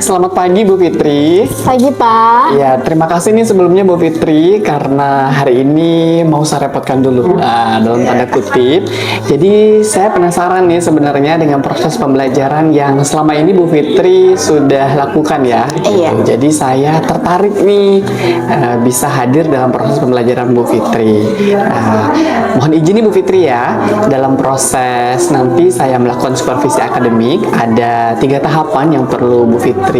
selamat pagi Bu Fitri. Pagi Pak. Ya, terima kasih nih sebelumnya Bu Fitri karena hari ini mau saya repotkan dulu dalam tanda kutip. Jadi saya penasaran nih sebenarnya dengan proses pembelajaran yang selama ini Bu Fitri sudah lakukan ya. Iya. Jadi saya tertarik nih bisa hadir dalam proses pembelajaran Bu Fitri. Mohon izin nih Bu Fitri ya, dalam proses nanti saya melakukan supervisi akademik ada 3 tahapan yang perlu Bu Fitri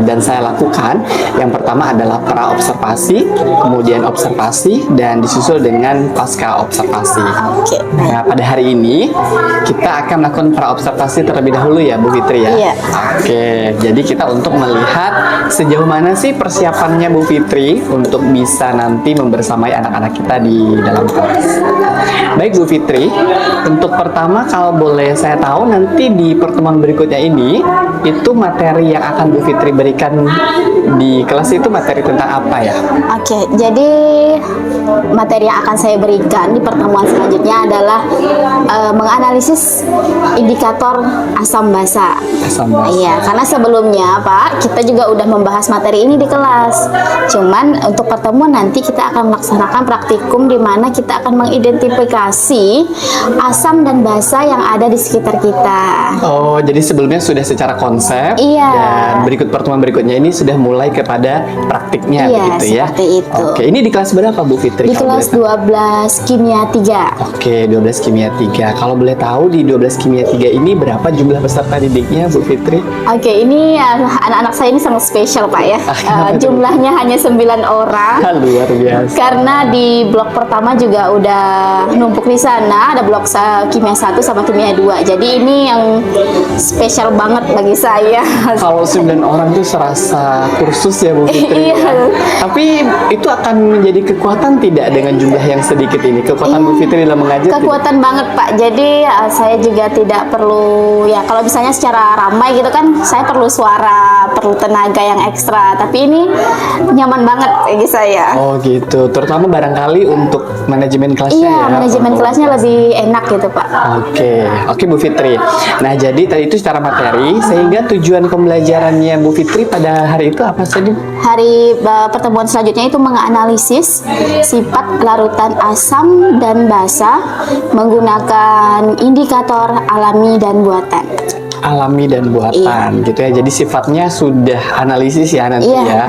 dan saya lakukan. Yang pertama adalah pra-observasi, kemudian observasi, dan disusul dengan pasca observasi. Oke. Nah, pada hari ini kita akan melakukan pra-observasi terlebih dahulu ya Bu Fitri ya. Iya. Oke, jadi kita untuk melihat sejauh mana sih persiapannya Bu Fitri untuk bisa nanti membersamai anak-anak kita di dalam kelas. Baik Bu Fitri, untuk pertama kalau boleh saya tahu nanti di pertemuan berikutnya ini itu materi yang akan Bu Fitri berikan di kelas itu materi tentang apa ya? Oke, jadi materi yang akan saya berikan di pertemuan selanjutnya adalah menganalisis indikator asam basa. Asam basa. Iya, karena sebelumnya Pak, kita juga udah membahas materi ini di kelas. Cuman untuk pertemuan nanti kita akan melaksanakan praktikum di mana kita akan mengidentifikasi asam dan basa yang ada di sekitar kita. Oh, jadi sebelumnya sudah secara konsep. Iya. Dan berikut pertemuan berikutnya ini sudah mulai kepada praktiknya Iya, begitu ya. seperti itu. Oke, ini di kelas berapa Bu Fitri? Di kalau kelas boleh tahu? 12 Kimia 3. Oke, 12 Kimia 3. Kalau boleh tahu di 12 Kimia 3 ini berapa jumlah peserta didiknya Bu Fitri? Oke, ini anak-anak saya ini sangat spesial Pak ya. Kenapa tuh? Jumlahnya hanya 9 orang. Luar biasa. Karena di blok pertama juga udah numpuk di sana, ada blok Kimia 1 sama Kimia 2. Jadi ini yang spesial banget bagi saya. Kalau 9 orang itu serasa kursus ya Bu Fitri. Iya. Tapi itu akan menjadi kekuatan tidak dengan jumlah yang sedikit ini? Kekuatan Bu Fitri dalam mengajar tidak? Kekuatan banget Pak. Jadi saya juga tidak perlu ya kalau misalnya secara ramai gitu kan saya perlu suara, perlu tenaga yang ekstra. Tapi ini nyaman banget bagi saya. Oh gitu, terutama barangkali untuk manajemen kelasnya Iya, ya. manajemen kelasnya lebih enak gitu Pak. Oke Bu Fitri. Nah jadi tadi itu secara materi, sehingga tujuan pembelajarannya Bu Fitri pada hari itu apa saja? Hari pertemuan selanjutnya itu menganalisis sifat larutan asam dan basa menggunakan indikator alami dan buatan. Alami dan buatan gitu ya. Jadi sifatnya sudah analisis ya nanti Iya, ya.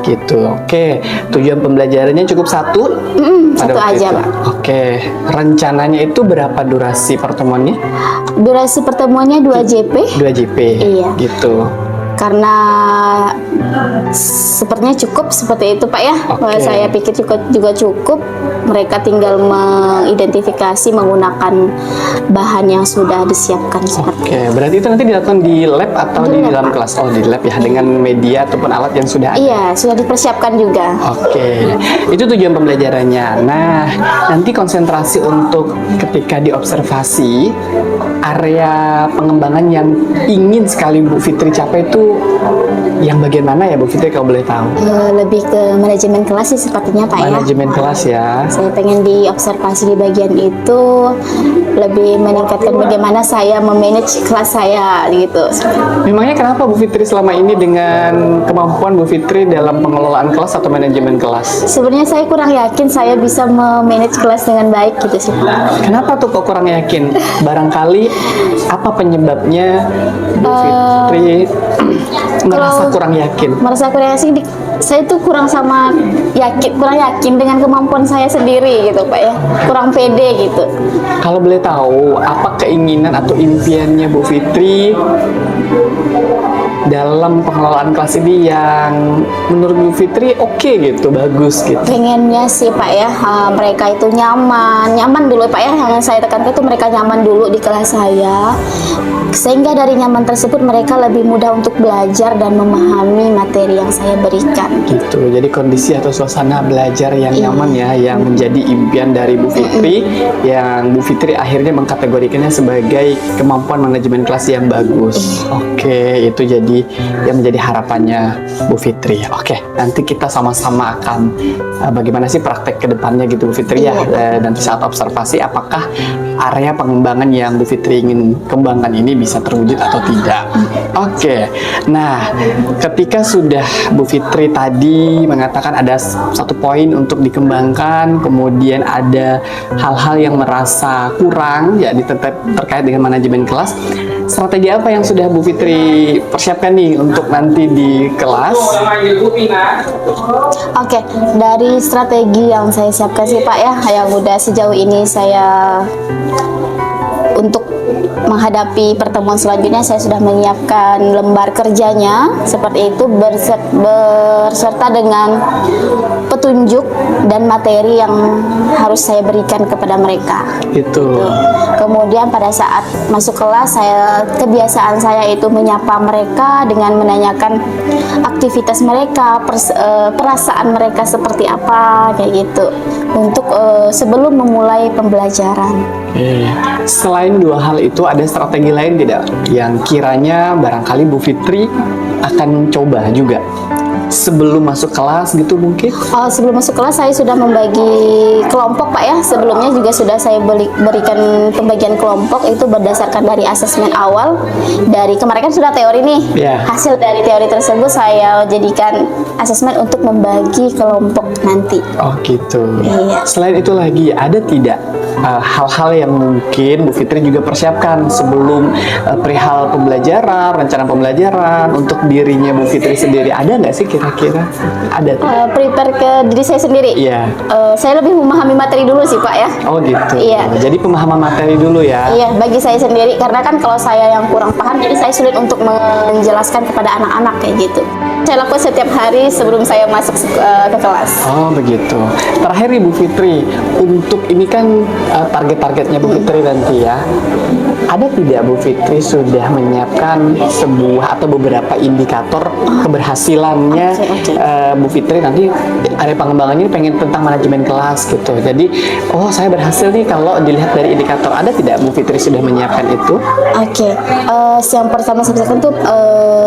Gitu. Oke, tujuan pembelajarannya cukup satu. Pada satu waktu aja, itu. Pak. Oke, rencananya itu berapa durasi pertemuannya? Durasi pertemuannya 2 JP 2 JP. Iya. Gitu. karena sepertinya cukup seperti itu Pak ya. Oke. Saya pikir juga cukup. Mereka tinggal mengidentifikasi menggunakan bahan yang sudah disiapkan seperti Oke, berarti itu nanti dilakukan di lab atau di dalam kelas? Oh, di lab ya, dengan media ataupun alat yang sudah ada. Iya, sudah dipersiapkan juga. Oke, itu tujuan pembelajarannya. Nah, nanti konsentrasi untuk ketika diobservasi, area pengembangan yang ingin sekali Bu Fitri capai itu yang bagian mana ya Bu Fitri kalau boleh tahu? Lebih ke manajemen kelas sih sepertinya Pak ya. Manajemen kelas ya. Saya pengen diobservasi di bagian itu, lebih meningkatkan bagaimana saya memanage kelas saya gitu. Memangnya kenapa Bu Fitri selama ini dengan kemampuan Bu Fitri dalam pengelolaan kelas atau manajemen kelas? Sebenarnya saya kurang yakin saya bisa memanage kelas dengan baik gitu sih Pak. Kenapa tuh kok kurang yakin? Barangkali apa penyebabnya Bu Fitri merasa kurang yakin? Merasa kurang yakin, saya tuh kurang yakin dengan kemampuan saya sendiri gitu Pak ya. Kurang pede gitu. Kalau boleh tahu, apa keinginan atau impiannya Bu Fitri dalam pengelolaan kelas ini yang menurut Bu Fitri oke gitu, bagus gitu? Pengennya sih Pak ya, mereka itu nyaman dulu Pak ya. Yang saya tekankan itu mereka nyaman dulu di kelas saya, sehingga dari nyaman tersebut mereka lebih mudah untuk belajar dan memahami materi yang saya berikan. Gitu, jadi kondisi atau suasana belajar yang nyaman ya, yang menjadi impian dari Bu Fitri, yang Bu Fitri akhirnya mengkategorikannya sebagai kemampuan manajemen kelas yang bagus. Oke, itu jadi yang menjadi harapannya Bu Fitri. Oke, nanti kita sama-sama akan bagaimana sih praktek ke depannya gitu Bu Fitri ya. Nanti saat observasi apakah area pengembangan yang Bu Fitri ingin kembangkan ini bisa terwujud atau tidak. Oke, nah ketika sudah Bu Fitri tadi mengatakan ada satu poin untuk dikembangkan, kemudian ada hal-hal yang merasa kurang, ya terkait dengan manajemen kelas. Strategi apa yang sudah Bu Fitri persiapkan nih untuk nanti di kelas? Oke, dari strategi yang saya siapkan sih Pak ya, yang udah sejauh ini saya untuk menghadapi pertemuan selanjutnya, saya sudah menyiapkan lembar kerjanya seperti itu berserta dengan petunjuk dan materi yang harus saya berikan kepada mereka. Itu. Kemudian pada saat masuk kelas, kebiasaan saya itu menyapa mereka dengan menanyakan aktivitas mereka, perasaan mereka seperti apa, kayak gitu. Untuk sebelum memulai pembelajaran. Selain dua hal itu, ada strategi lain tidak yang kiranya barangkali Bu Fitri akan coba juga sebelum masuk kelas gitu mungkin? Sebelum masuk kelas saya sudah membagi kelompok Pak ya. Sebelumnya juga sudah saya berikan pembagian kelompok itu berdasarkan dari asesmen awal. Dari kemarin kan sudah teori nih. Hasil dari teori tersebut saya jadikan asesmen untuk membagi kelompok nanti. Oh gitu. Iya. Selain itu lagi ada tidak hal-hal yang mungkin Bu Fitri juga persiapkan sebelum perihal pembelajaran, rencana pembelajaran untuk dirinya Bu Fitri sendiri, ada nggak sih kira-kira? Ada prepare ke diri saya sendiri? Iya. Saya lebih memahami materi dulu sih Pak ya. Oh gitu. Iya. Jadi pemahaman materi dulu ya. Iya, bagi saya sendiri, karena kan kalau saya yang kurang paham, jadi saya sulit untuk menjelaskan kepada anak-anak kayak gitu. Saya lakukan setiap hari sebelum saya masuk ke kelas. Oh begitu. Terakhir nih Bu Fitri, untuk ini kan target-targetnya Bu Fitri nanti ya. Ada tidak Bu Fitri sudah menyiapkan sebuah atau beberapa indikator keberhasilannya Bu Fitri nanti area pengembangannya pengen tentang manajemen kelas gitu. Jadi, oh saya berhasil nih kalau dilihat dari indikator. Ada tidak Bu Fitri sudah menyiapkan itu? Oke, yang pertama saya tuh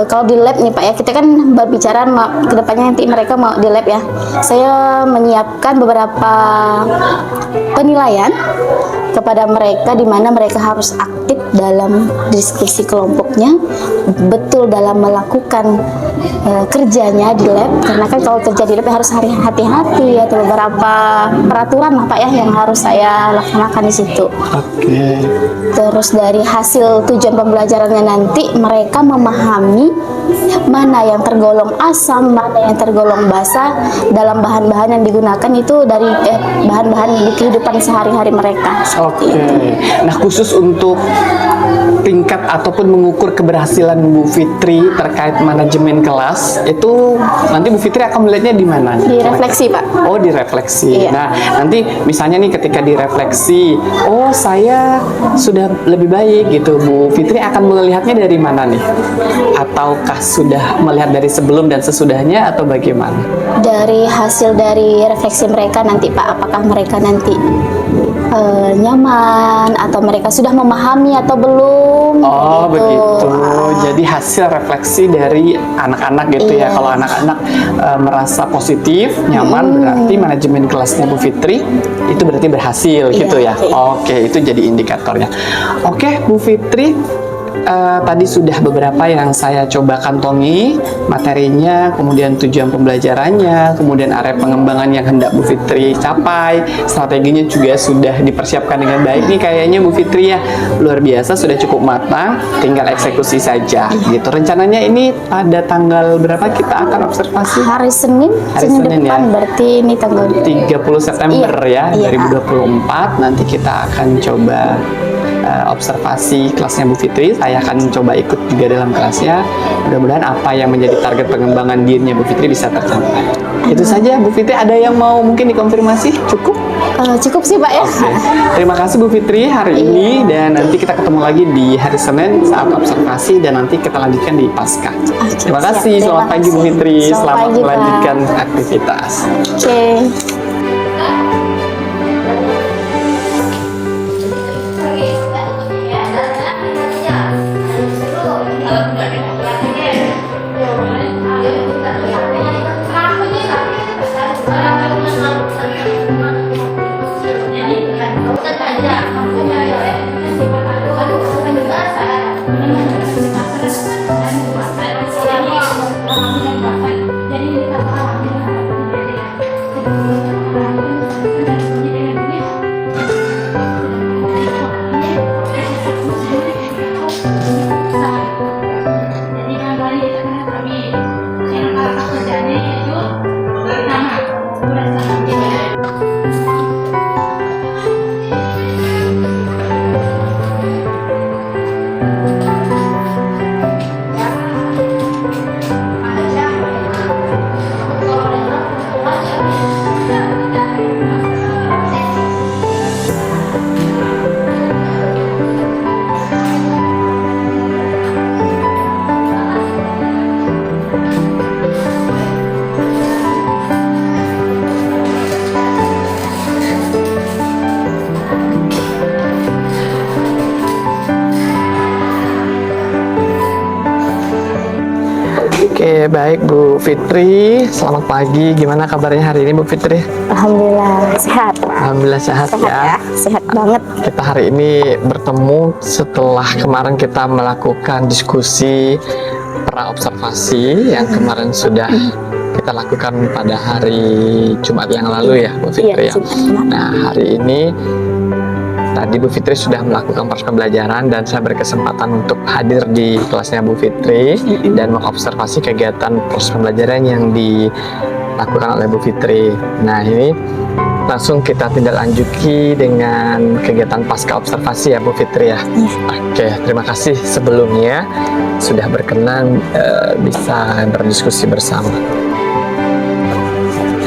kalau di lab nih Pak ya, kita kan berbicara kedepannya nanti mereka mau di lab ya. Saya menyiapkan beberapa penilaian kepada mereka di mana mereka harus aktif dalam diskusi kelompoknya, betul dalam melakukan kerjanya di lab, karena kan kalau kerja di lab harus hati-hati, atau beberapa peraturan lah Pak ya yang harus saya laksanakan di situ. Oke. Terus dari hasil tujuan pembelajarannya nanti mereka memahami mana yang tergolong asam, mana yang tergolong basa dalam bahan-bahan yang digunakan itu dari bahan-bahan di kehidupan sehari-hari mereka. Oke. Nah khusus untuk tingkat ataupun mengukur keberhasilan Bu Fitri terkait manajemen kelas itu nanti Bu Fitri akan melihatnya di mana? Direfleksi Pak. Oh direfleksi. Iya. Nah nanti misalnya nih ketika direfleksi, oh saya sudah lebih baik gitu, Bu Fitri akan melihatnya dari mana nih? Ataukah sudah melihat dari sebelum dan sesudahnya atau bagaimana? Dari hasil dari refleksi mereka nanti Pak, apakah mereka nanti nyaman atau mereka sudah memahami atau belum? Oh gitu. begitu. Jadi hasil refleksi dari anak-anak gitu ya. Iya. Kalau anak-anak merasa positif, nyaman, berarti manajemen kelasnya Bu Fitri itu berarti berhasil gitu ya. Oke, itu jadi indikatornya. Oke, Bu Fitri. Tadi sudah beberapa yang saya coba kantongi materinya, kemudian tujuan pembelajarannya, kemudian area pengembangan yang hendak Bu Fitri capai, strateginya juga sudah dipersiapkan dengan baik nih kayaknya Bu Fitri ya, luar biasa, sudah cukup matang, tinggal eksekusi saja gitu. Rencananya ini pada tanggal berapa kita akan observasi? Hari Senin, Senin depan ya. Berarti ini tanggal 30 September ya, 2024 nanti kita akan coba observasi kelasnya Bu Fitri. Saya akan coba ikut juga dalam kelasnya. Mudah-mudahan apa yang menjadi target pengembangan dirinya Bu Fitri bisa tercapai. Itu saja Bu Fitri. Ada yang mau mungkin dikonfirmasi? Cukup? Cukup sih Pak ya. Terima kasih Bu Fitri hari ini, dan nanti kita ketemu lagi di hari Senin saat observasi dan nanti kita lanjutkan di Pasca. Terima kasih. Selamat pagi Bu Fitri. Selamat melanjutkan aktivitas. Oke. Kalau Oke, baik Bu Fitri. Selamat pagi. Gimana kabarnya hari ini Bu Fitri? Alhamdulillah sehat. Alhamdulillah sehat, Sehat ya. ya, sehat banget. Kita hari ini bertemu setelah kemarin kita melakukan diskusi pra-observasi yang kemarin sudah kita lakukan pada hari Jumat yang lalu ya Bu Fitri Iya, ya. Jumat kemarin. Nah, hari ini tadi Bu Fitri sudah melakukan proses pembelajaran dan saya berkesempatan untuk hadir di kelasnya Bu Fitri dan mengobservasi kegiatan proses pembelajaran yang dilakukan oleh Bu Fitri. Nah, ini langsung kita tindak lanjuti dengan kegiatan pasca observasi ya Bu Fitri ya. Oke, terima kasih sebelumnya sudah berkenan bisa berdiskusi bersama.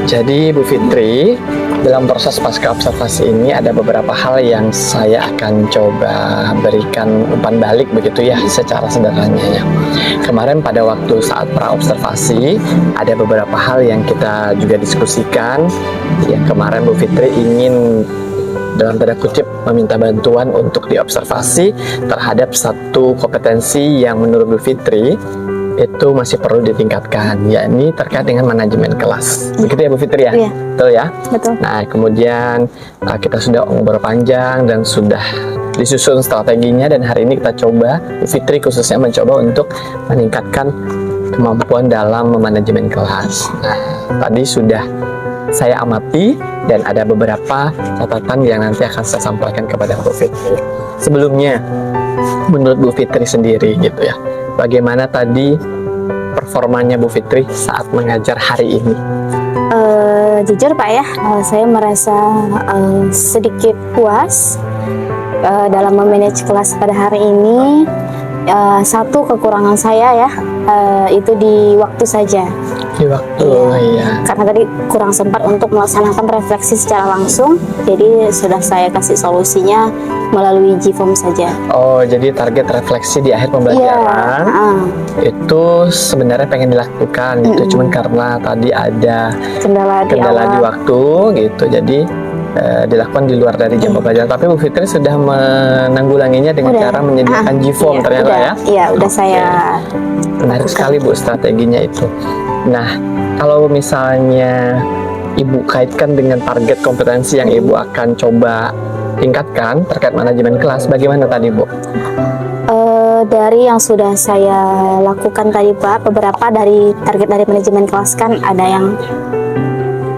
Jadi Bu Fitri, dalam proses pasca observasi ini ada beberapa hal yang saya akan coba berikan umpan balik begitu ya secara sederhananya. Kemarin pada waktu saat pra-observasi ada beberapa hal yang kita juga diskusikan. Yang kemarin Bu Fitri ingin dalam tanda kutip meminta bantuan untuk diobservasi terhadap satu kompetensi yang menurut Bu Fitri itu masih perlu ditingkatkan, yakni terkait dengan manajemen kelas. Begitu ya Bu Fitri ya? Iya. Betul ya? Betul. Nah, kemudian kita sudah ngobrol panjang dan sudah disusun strateginya, dan hari ini kita coba, Bu Fitri khususnya mencoba untuk meningkatkan kemampuan dalam memanajemen kelas. Nah, tadi sudah saya amati dan ada beberapa catatan yang nanti akan saya sampaikan kepada Bu Fitri. Sebelumnya, menurut Bu Fitri sendiri gitu ya, bagaimana tadi performanya Bu Fitri saat mengajar hari ini? Jujur Pak ya, saya merasa sedikit puas dalam memanage kelas pada hari ini. Satu kekurangan saya ya, itu di waktu saja. Di waktu, ya. Karena tadi kurang sempat untuk melaksanakan refleksi secara langsung, jadi sudah saya kasih solusinya melalui G-Form saja. Oh, jadi target refleksi di akhir pembelajaran itu sebenarnya pengen dilakukan gitu, cuman karena tadi ada Kendala di kendala di awal. waktu gitu, jadi dilakukan di luar dari jam pembelajaran. Tapi Bu Fitri sudah menanggulanginya dengan cara menyediakan G-Form ternyata udah, ya. Iya, udah saya Menarik sekali Bu strateginya itu. Nah, kalau misalnya Ibu kaitkan dengan target kompetensi yang Ibu akan coba tingkatkan terkait manajemen kelas, bagaimana tadi Bu? Dari yang sudah saya lakukan tadi Pak, beberapa dari target dari manajemen kelas kan ada yang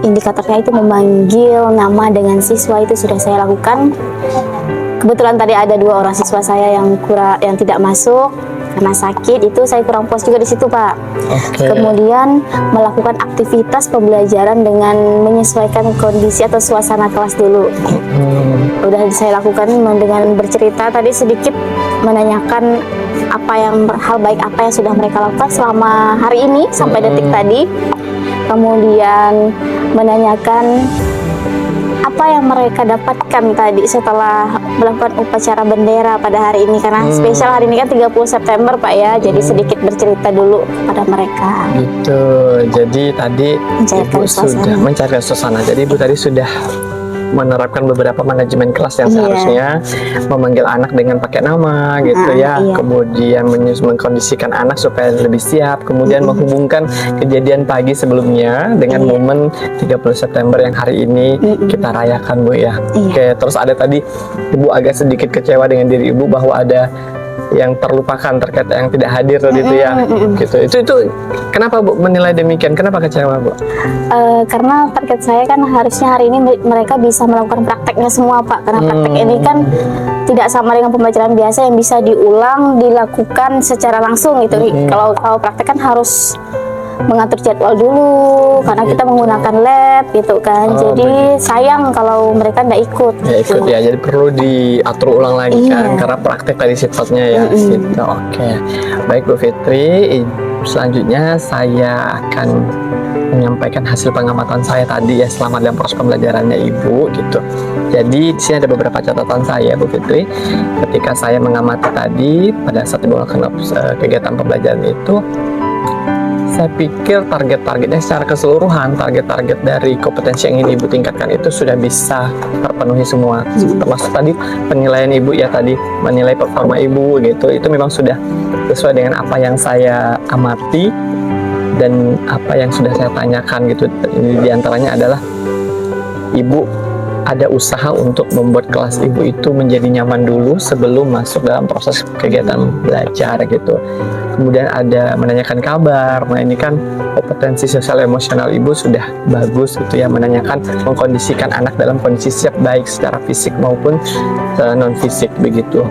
indikatornya itu memanggil nama dengan siswa, itu sudah saya lakukan. Kebetulan tadi ada 2 orang siswa saya yang tidak masuk karena sakit, itu saya kurang puas juga di situ Pak. Kemudian melakukan aktivitas pembelajaran dengan menyesuaikan kondisi atau suasana kelas dulu. Udah saya lakukan dengan bercerita tadi sedikit, menanyakan hal baik apa yang sudah mereka lakukan selama hari ini sampai detik tadi. Kemudian menanyakan apa yang mereka dapatkan tadi setelah melakukan upacara bendera pada hari ini, karena spesial hari ini kan 30 September Pak ya, jadi sedikit bercerita dulu pada mereka. Gitu, jadi tadi Mencairkan Ibu suasana. sudah mencairkan suasana. Jadi Ibu tadi sudah menerapkan beberapa manajemen kelas yang seharusnya memanggil anak dengan pakai nama gitu ya, kemudian mengkondisikan anak supaya lebih siap, kemudian menghubungkan kejadian pagi sebelumnya dengan momen 30 September yang hari ini kita rayakan Bu ya. Oke, terus ada tadi Ibu agak sedikit kecewa dengan diri Ibu bahwa ada yang terlupakan terkait yang tidak hadir tadi itu ya, gitu. Itu kenapa Bu menilai demikian? Kenapa kecewa Bu? Karena target saya kan harusnya hari ini mereka bisa melakukan prakteknya semua Pak, karena praktek ini kan tidak sama dengan pembelajaran biasa yang bisa diulang, dilakukan secara langsung gitu. Kalau praktek kan harus mengatur jadwal dulu karena kita menggunakan lab gitu kan. Jadi sayang kalau mereka nggak ikut. Ya ikut ya, jadi perlu diatur ulang lagi kan, karena praktek tadi sifatnya ya. Gitu. Oke, baik Bu Fitri. Selanjutnya saya akan menyampaikan hasil pengamatan saya tadi ya selama dalam proses pembelajarannya Ibu gitu. Jadi di sini ada beberapa catatan saya Bu Fitri. Ketika saya mengamati tadi pada saat Ibu melakukan kegiatan pembelajaran itu, saya pikir target-targetnya secara keseluruhan, target-target dari kompetensi yang ingin Ibu tingkatkan itu sudah bisa terpenuhi semua. Termasuk tadi penilaian Ibu ya, tadi menilai performa Ibu gitu, itu memang sudah sesuai dengan apa yang saya amati dan apa yang sudah saya tanyakan gitu. Ini diantaranya adalah ibu ada usaha untuk membuat kelas ibu itu menjadi nyaman dulu sebelum masuk dalam proses kegiatan belajar gitu. Kemudian ada menanyakan kabar. Nah ini kan kompetensi sosial emosional ibu sudah bagus gitu ya, menanyakan mengkondisikan anak dalam kondisi siap baik secara fisik maupun non fisik begitu.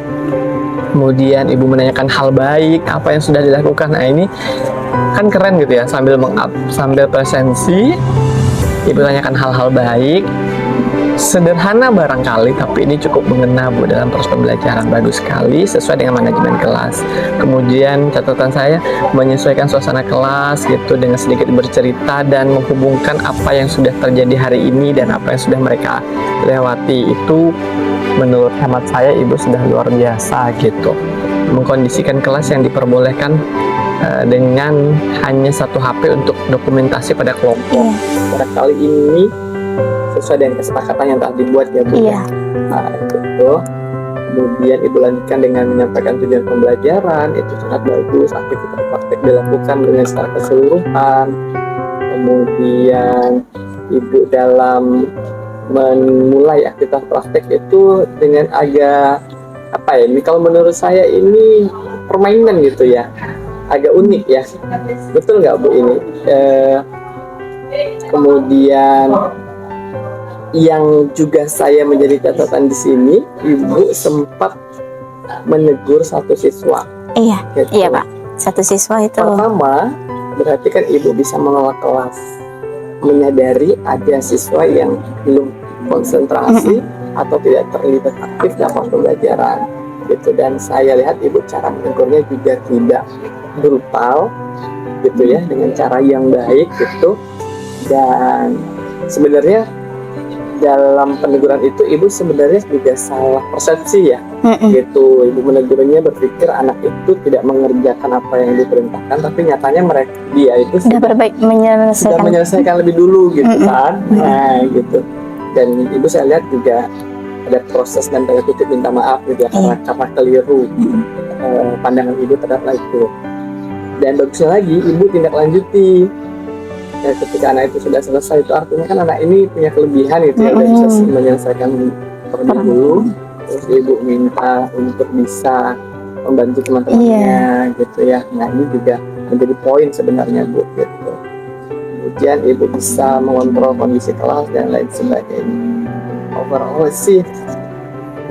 Kemudian ibu menanyakan hal baik apa yang sudah dilakukan. Nah ini kan keren gitu ya, sambil presensi ibu tanyakan hal-hal baik. Sederhana barangkali, tapi ini cukup mengena Bu dalam proses pembelajaran. Bagus sekali, sesuai dengan manajemen kelas. Kemudian catatan saya menyesuaikan suasana kelas gitu dengan sedikit bercerita dan menghubungkan apa yang sudah terjadi hari ini dan apa yang sudah mereka lewati. Itu menurut hemat saya ibu sudah luar biasa gitu. Mengkondisikan kelas yang diperbolehkan dengan hanya satu HP untuk dokumentasi pada kelompok. Pada kali ini sesuai dengan kesepakatan yang telah dibuat ya Bu. Iya. Nah, itu. Kemudian ibu lanjutkan dengan menyampaikan tujuan pembelajaran, itu sangat bagus. Aktivitas praktek dilakukan dengan secara keseluruhan. Kemudian ibu dalam memulai aktivitas praktek itu dengan agak apa ya? Ini kalau menurut saya ini permainan gitu ya, agak unik ya. Betul nggak Bu ini? Kemudian yang juga saya menjadi catatan di sini, ibu sempat menegur satu siswa. Iya, Gitu. iya Pak. Satu siswa itu. Pertama, berarti kan ibu bisa menolak kelas, menyadari ada siswa yang belum konsentrasi atau tidak terlibat aktif dalam pembelajaran. Gitu. Dan saya lihat ibu cara menegurnya juga tidak brutal, gitu ya, dengan cara yang baik gitu. Dan sebenarnya dalam peneguran itu ibu sebenarnya juga salah persepsi ya, gitu. Ibu menegurnya berpikir anak itu tidak mengerjakan apa yang diperintahkan, tapi nyatanya dia itu sudah berbaik sudah menyelesaikan lebih dulu gitu kan. Nah gitu. Dan ibu saya lihat juga ada proses dan tanda kutip minta maaf gitu ya, karena keliru pandangan ibu terhadap itu. Dan bagusnya lagi ibu tindak lanjuti. Ya, ketika anak itu sudah selesai, itu artinya kan anak ini punya kelebihan gitu ya, udah bisa menyelesaikan terlebih dulu. Terus ibu minta untuk bisa membantu teman-temannya gitu ya. Nah ini juga menjadi poin sebenarnya Bu gitu. Kemudian ibu bisa mengontrol kondisi kelas dan lain sebagainya. Overall sih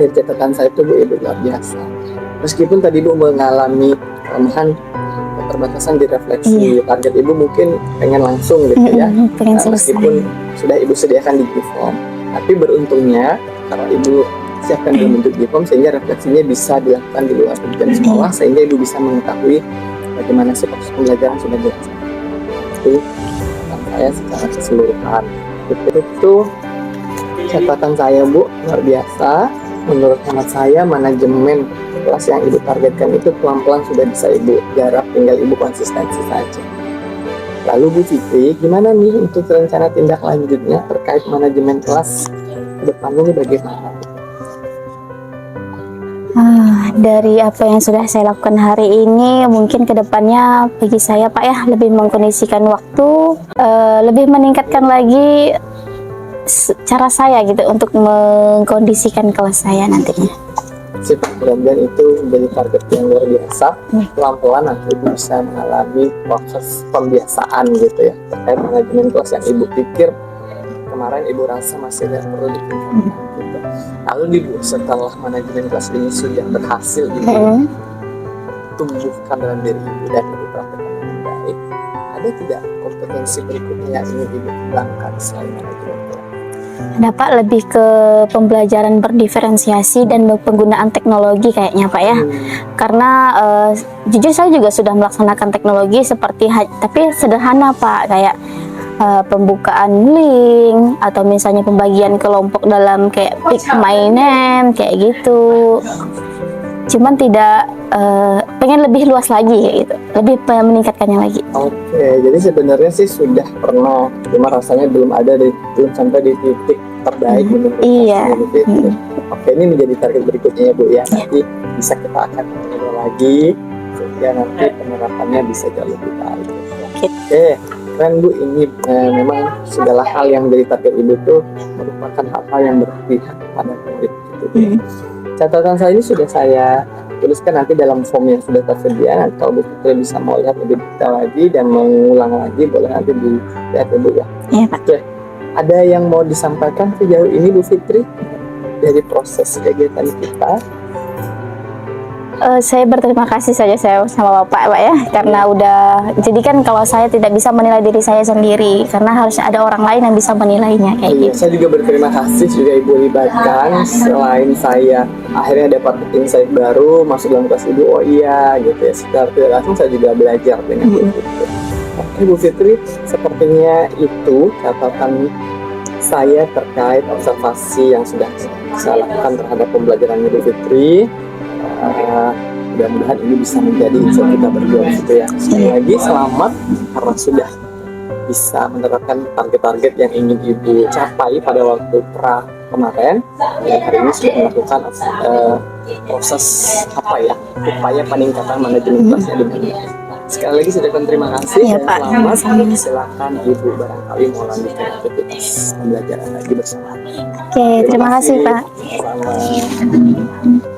dari catatan saya itu Bu, ibu luar biasa. Meskipun tadi ibu mengalami kelemahan, keterbatasan di refleksi, target ibu mungkin pengen langsung gitu ya, meskipun sudah ibu sediakan di G-form, tapi beruntungnya karena ibu siapkan dalam bentuk G-form sehingga refleksinya bisa dilakukan di luar jam sekolah, sehingga ibu bisa mengetahui bagaimana sih proses pembelajaran sudah dilaksanakan. Itu saya secara keseluruhan. Itu catatan saya Bu, luar biasa. Menurut hemat saya manajemen kelas yang ibu targetkan itu pelan-pelan sudah bisa ibu garap, tinggal ibu konsistensi saja. Lalu Bu Fitri, gimana nih untuk rencana tindak lanjutnya terkait manajemen kelas ke depannya bagaimana? Dari apa yang sudah saya lakukan hari ini, mungkin kedepannya bagi saya Pak ya, lebih mengkondisikan waktu, lebih meningkatkan lagi cara saya gitu untuk mengkondisikan kelas saya nantinya. Sip, mudah-mudahan itu menjadi target yang luar biasa. Pelan-pelan nanti ibu bisa mengalami proses pembiasaan gitu ya terkait manajemen kelas yang ibu pikir kemarin ibu rasa masih tidak perlu ditingkatkan gitu. Lalu ibu setelah manajemen kelas ini sudah berhasil ibu tumbuhkan dalam diri ibu dan ibu praktekkan dengan baik, ada tidak kompetensi berikutnya yang ingin ibu kembangkan selain manajemen kelas? Dapat lebih ke pembelajaran berdiferensiasi dan penggunaan teknologi kayaknya Pak ya, karena jujur saya juga sudah melaksanakan teknologi seperti tapi sederhana Pak, kayak pembukaan link atau misalnya pembagian kelompok dalam kayak pick my name kayak gitu. Cuman tidak pengen lebih luas lagi gitu, lebih meningkatkannya lagi. Oke, jadi sebenarnya sih sudah pernah, cuma rasanya belum sampai di titik terbaik menurut Iya. gitu. Oke, ini menjadi target berikutnya ya Bu ya. Nanti bisa kita akan ngobrol lagi sehingga nanti penerapannya bisa jauh lebih baik. Oke. gitu. Oke, keren Bu. Ini memang segala hal yang dari target Ibu tuh merupakan hal yang berpihak pada murid gitu. Catatan saya ini sudah saya tuliskan nanti dalam form yang sudah tersedia. Nanti kalau Bu Fitri bisa mau lihat lebih detail lagi dan mengulang lagi, boleh nanti dilihat ya Bu ya. Iya Pak. Oke, ada yang mau disampaikan sejauh ini Bu Fitri dari proses kegiatan kita? Saya berterima kasih saja saya sama Bapak Pak ya, karena udah, jadi kan kalau saya tidak bisa menilai diri saya sendiri, karena harus ada orang lain yang bisa menilainya kayak Iya, gitu. saya juga berterima kasih juga Ibu libatkan. Selain saya akhirnya dapat insight baru masuk dalam kelas Ibu, oh iya gitu ya. Secara tidak langsung saya juga belajar dengan Bu Fitri. Oke Bu Fitri, sepertinya itu catatan saya terkait observasi yang sudah saya lakukan terhadap pembelajaran Bu Fitri. Mudah-mudahan ini bisa menjadi insight kita berdua gitu ya. Sekali lagi selamat karena sudah bisa menerapkan target-target yang ingin Ibu capai pada waktu pra kemarin, dan hari ini sudah melakukan proses upaya peningkatan manajemen kelasnya dengan baik. Sekali lagi saya ucapkan terima kasih Iya, dan Pak. selamat. Silakan Ibu barangkali mau lanjutkan aktivitas pembelajaran lagi bersama. Oke, terima kasih Pak. Sama-sama.